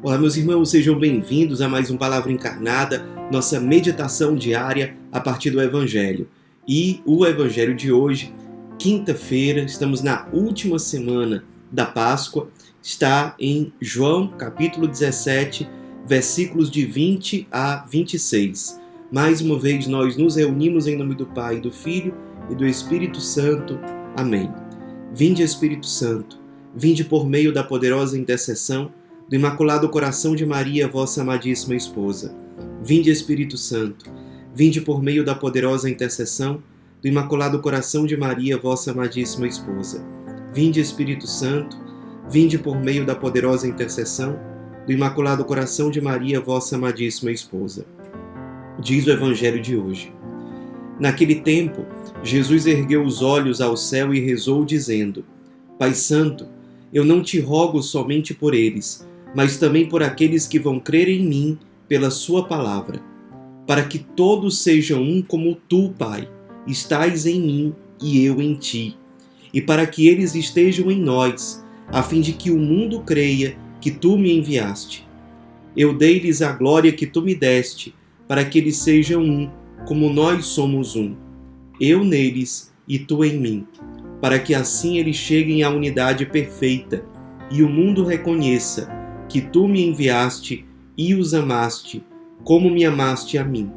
Olá, meus irmãos, sejam bem-vindos a mais um Palavra Encarnada, nossa meditação diária a partir do Evangelho. E o Evangelho de hoje, quinta-feira, estamos na última semana da Páscoa, está em João, capítulo 17, versículos de 20 a 26. Mais uma vez nós nos reunimos em nome do Pai, do Filho e do Espírito Santo. Amém. Vinde, Espírito Santo, vinde por meio da poderosa intercessão do Imaculado Coração de Maria, vossa amadíssima esposa. Vinde, Espírito Santo, vinde por meio da poderosa intercessão do Imaculado Coração de Maria, vossa amadíssima esposa. Vinde, Espírito Santo, vinde por meio da poderosa intercessão do Imaculado Coração de Maria, vossa amadíssima esposa. Diz o Evangelho de hoje. Naquele tempo, Jesus ergueu os olhos ao céu e rezou, dizendo: Pai Santo, eu não te rogo somente por eles, mas também por aqueles que vão crer em mim pela sua palavra, para que todos sejam um como tu, Pai, estás em mim e eu em ti, e para que eles estejam em nós, a fim de que o mundo creia que tu me enviaste. Eu dei-lhes a glória que tu me deste, para que eles sejam um, como nós somos um, eu neles e tu em mim, para que assim eles cheguem à unidade perfeita, e o mundo reconheça que tu me enviaste e os amaste, como me amaste a mim.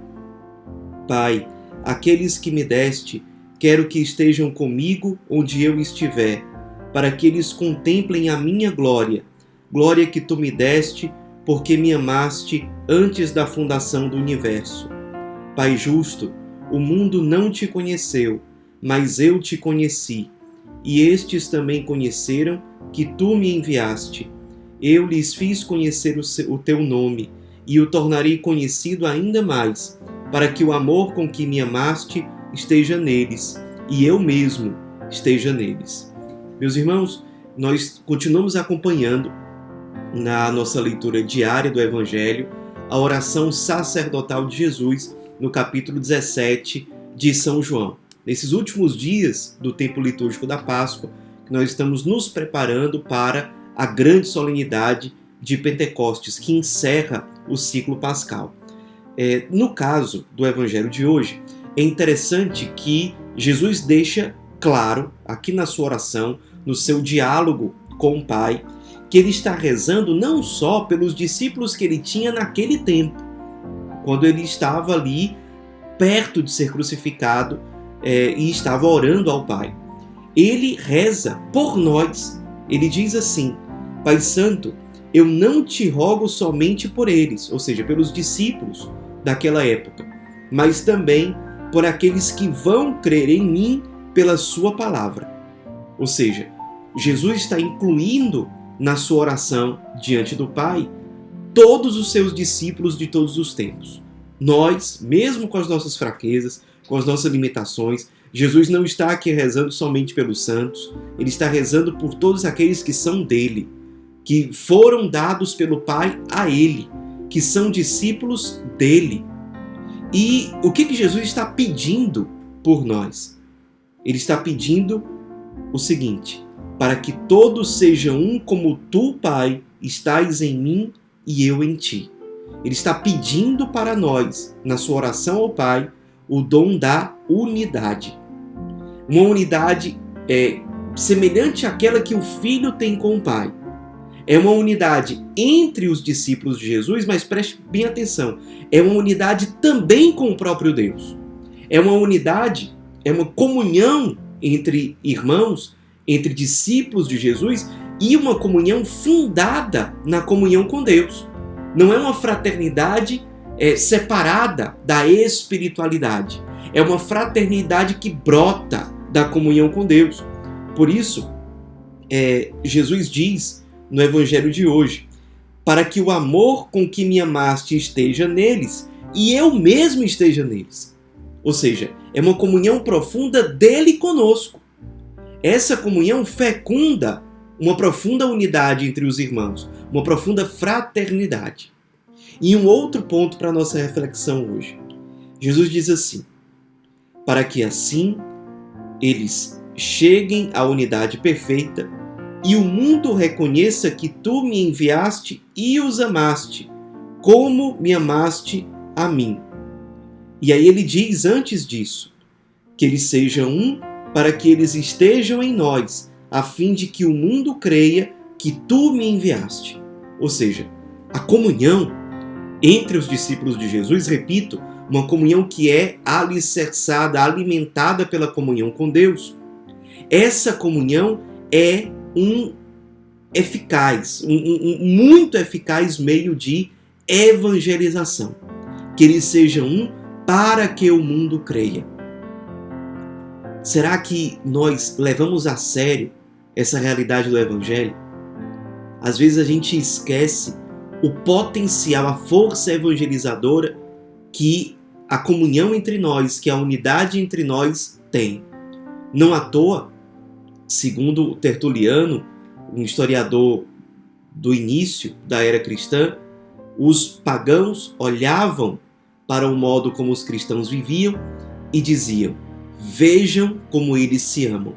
Pai, aqueles que me deste, quero que estejam comigo onde eu estiver, para que eles contemplem a minha glória, glória que tu me deste, porque me amaste antes da fundação do universo. Pai justo, o mundo não te conheceu, mas eu te conheci, e estes também conheceram que tu me enviaste. Eu lhes fiz conhecer o teu nome, e o tornarei conhecido ainda mais, para que o amor com que me amaste esteja neles, e eu mesmo esteja neles. Meus irmãos, nós continuamos acompanhando na nossa leitura diária do Evangelho a oração sacerdotal de Jesus no capítulo 17 de São João. Nesses últimos dias do tempo litúrgico da Páscoa, nós estamos nos preparando para a grande solenidade de Pentecostes, que encerra o ciclo pascal. No caso do Evangelho de hoje, é interessante que Jesus deixa claro, aqui na sua oração, no seu diálogo com o Pai, que ele está rezando não só pelos discípulos que ele tinha naquele tempo, quando ele estava ali perto de ser crucificado e estava orando ao Pai. Ele reza por nós. Ele diz assim: Pai Santo, eu não te rogo somente por eles, ou seja, pelos discípulos daquela época, mas também por aqueles que vão crer em mim pela sua palavra. Ou seja, Jesus está incluindo na sua oração diante do Pai todos os seus discípulos de todos os tempos. Nós, mesmo com as nossas fraquezas, com as nossas limitações, Jesus não está aqui rezando somente pelos santos, ele está rezando por todos aqueles que são dele, que foram dados pelo Pai a ele, que são discípulos dele. E o que Jesus está pedindo por nós? Ele está pedindo o seguinte: para que todos sejam um como tu, Pai, estás em mim e eu em ti. Ele está pedindo para nós, na sua oração ao Pai, o dom da unidade. Uma unidade semelhante àquela que o Filho tem com o Pai. É uma unidade entre os discípulos de Jesus, mas preste bem atenção, é uma unidade também com o próprio Deus. É uma unidade, é uma comunhão entre irmãos, entre discípulos de Jesus, e uma comunhão fundada na comunhão com Deus. Não é uma fraternidade separada da espiritualidade. É uma fraternidade que brota da comunhão com Deus. Por isso, Jesus diz no Evangelho de hoje: para que o amor com que me amaste esteja neles e eu mesmo esteja neles. Ou seja, é uma comunhão profunda dele conosco. Essa comunhão fecunda uma profunda unidade entre os irmãos, uma profunda fraternidade. E um outro ponto para a nossa reflexão hoje. Jesus diz assim: para que assim eles cheguem à unidade perfeita, e o mundo reconheça que tu me enviaste e os amaste, como me amaste a mim. E aí ele diz antes disso, que eles sejam um para que eles estejam em nós, a fim de que o mundo creia que tu me enviaste. Ou seja, a comunhão entre os discípulos de Jesus, repito, uma comunhão que é alicerçada, alimentada pela comunhão com Deus. Essa comunhão é um muito eficaz meio de evangelização. Que eles sejam um para que o mundo creia. Será que nós levamos a sério essa realidade do Evangelho? Às vezes a gente esquece o potencial, a força evangelizadora que a comunhão entre nós, que a unidade entre nós tem. Não à toa, segundo Tertuliano, um historiador do início da era cristã, os pagãos olhavam para o modo como os cristãos viviam e diziam: vejam como eles se amam.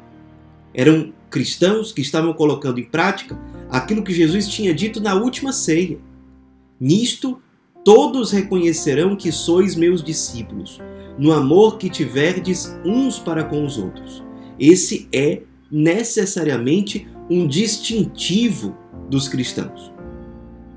Eram cristãos que estavam colocando em prática aquilo que Jesus tinha dito na última ceia. Nisto, todos reconhecerão que sois meus discípulos, no amor que tiverdes uns para com os outros. Esse é necessariamente um distintivo dos cristãos.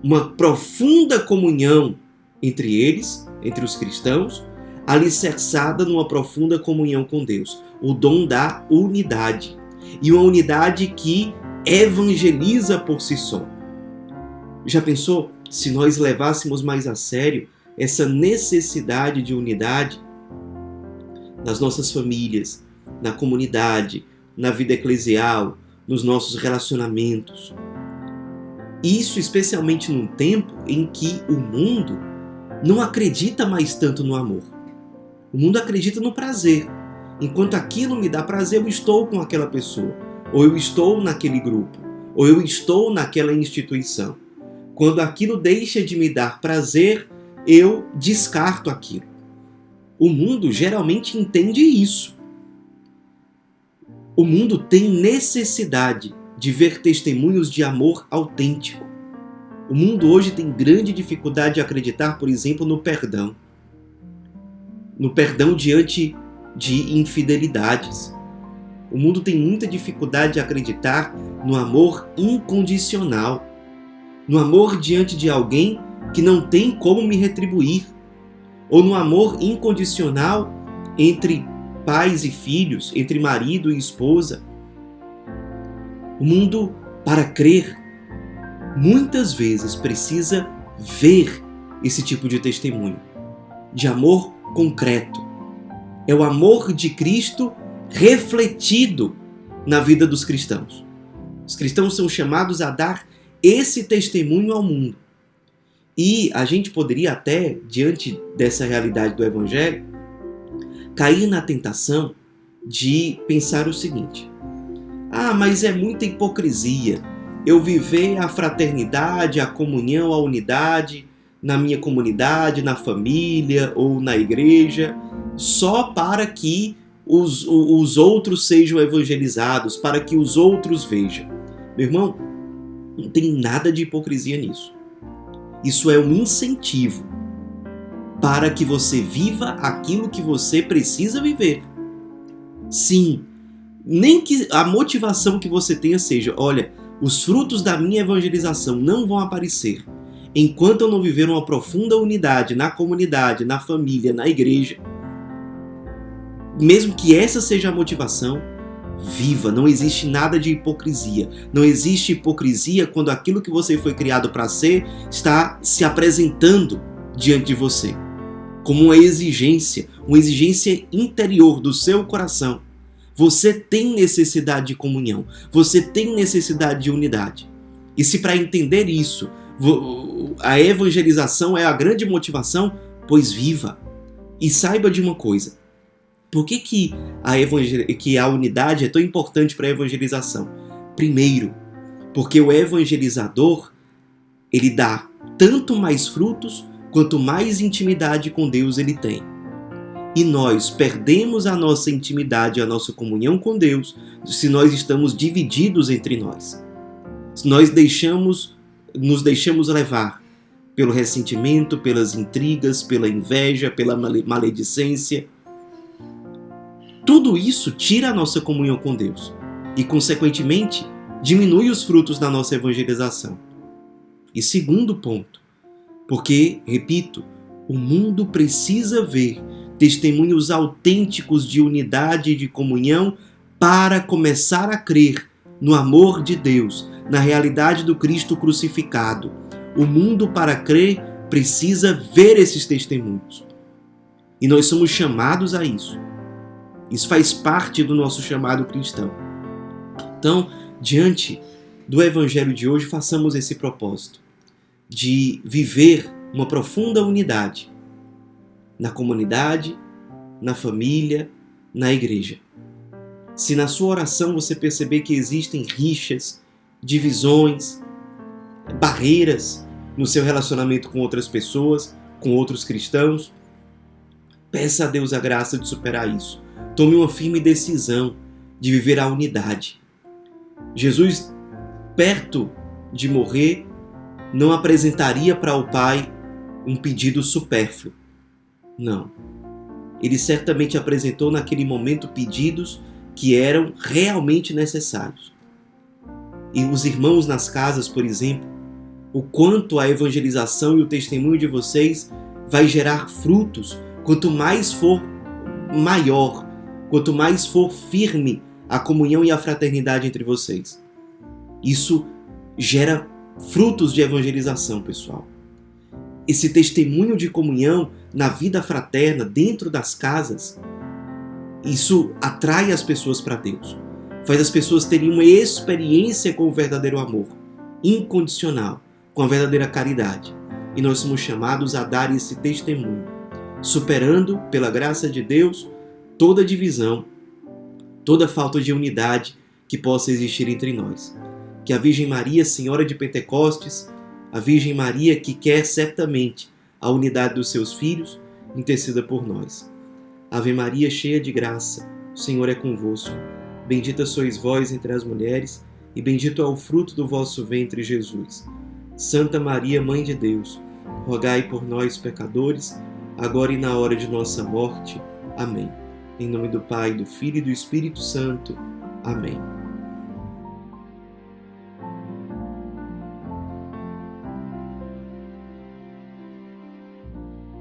Uma profunda comunhão entre eles, entre os cristãos, alicerçada numa profunda comunhão com Deus. O dom da unidade. E uma unidade que evangeliza por si só. Já pensou se nós levássemos mais a sério essa necessidade de unidade nas nossas famílias, na comunidade, na vida eclesial, nos nossos relacionamentos? Isso especialmente num tempo em que o mundo não acredita mais tanto no amor. O mundo acredita no prazer. Enquanto aquilo me dá prazer, eu estou com aquela pessoa, ou eu estou naquele grupo, ou eu estou naquela instituição. Quando aquilo deixa de me dar prazer, eu descarto aquilo. O mundo geralmente entende isso. O mundo tem necessidade de ver testemunhos de amor autêntico. O mundo hoje tem grande dificuldade de acreditar, por exemplo, no perdão. No perdão diante de infidelidades. O mundo tem muita dificuldade de acreditar no amor incondicional. No amor diante de alguém que não tem como me retribuir. Ou no amor incondicional entre pais e filhos, entre marido e esposa. O mundo, para crer, muitas vezes precisa ver esse tipo de testemunho, de amor concreto. É o amor de Cristo refletido na vida dos cristãos. Os cristãos são chamados a dar esse testemunho ao mundo. E a gente poderia até, diante dessa realidade do Evangelho, cair na tentação de pensar o seguinte: mas é muita hipocrisia eu viver a fraternidade, a comunhão, a unidade na minha comunidade, na família ou na igreja, só para que os outros sejam evangelizados, para que os outros vejam. Meu irmão, não tem nada de hipocrisia nisso. Isso é um incentivo para que você viva aquilo que você precisa viver. Sim, nem que a motivação que você tenha seja: olha, os frutos da minha evangelização não vão aparecer enquanto eu não viver uma profunda unidade na comunidade, na família, na igreja. Mesmo que essa seja a motivação, viva. Não existe nada de hipocrisia. Não existe hipocrisia quando aquilo que você foi criado para ser está se apresentando diante de você como uma exigência interior do seu coração. Você tem necessidade de comunhão. Você tem necessidade de unidade. E se para entender isso, a evangelização é a grande motivação, pois viva. E saiba de uma coisa. Por que a unidade é tão importante para a evangelização? Primeiro, porque o evangelizador, ele dá tanto mais frutos quanto mais intimidade com Deus ele tem. E nós perdemos a nossa intimidade, a nossa comunhão com Deus, se nós estamos divididos entre nós. Nós nos deixamos levar pelo ressentimento, pelas intrigas, pela inveja, pela maledicência. Tudo isso tira a nossa comunhão com Deus e, consequentemente, diminui os frutos da nossa evangelização. E segundo ponto, porque, repito, o mundo precisa ver testemunhos autênticos de unidade e de comunhão para começar a crer no amor de Deus, na realidade do Cristo crucificado. O mundo, para crer, precisa ver esses testemunhos. E nós somos chamados a isso. Isso faz parte do nosso chamado cristão. Então, diante do Evangelho de hoje, façamos esse propósito de viver uma profunda unidade na comunidade, na família, na igreja. Se na sua oração você perceber que existem rixas, divisões, barreiras no seu relacionamento com outras pessoas, com outros cristãos, peça a Deus a graça de superar isso. Tome uma firme decisão de viver a unidade. Jesus, perto de morrer, não apresentaria para o Pai um pedido supérfluo. Não. Ele certamente apresentou naquele momento pedidos que eram realmente necessários. E os irmãos nas casas, por exemplo, o quanto a evangelização e o testemunho de vocês vai gerar frutos, quanto mais for maior, quanto mais for firme a comunhão e a fraternidade entre vocês. Isso gera frutos de evangelização, pessoal. Esse testemunho de comunhão na vida fraterna, dentro das casas, isso atrai as pessoas para Deus. Faz as pessoas terem uma experiência com o verdadeiro amor, incondicional, com a verdadeira caridade. E nós somos chamados a dar esse testemunho, superando, pela graça de Deus, toda divisão, toda falta de unidade que possa existir entre nós. Que a Virgem Maria, Senhora de Pentecostes, a Virgem Maria que quer certamente a unidade dos seus filhos, interceda por nós. Ave Maria, cheia de graça, o Senhor é convosco. Bendita sois vós entre as mulheres, e bendito é o fruto do vosso ventre, Jesus. Santa Maria, Mãe de Deus, rogai por nós, pecadores, agora e na hora de nossa morte. Amém. Em nome do Pai, do Filho e do Espírito Santo. Amém.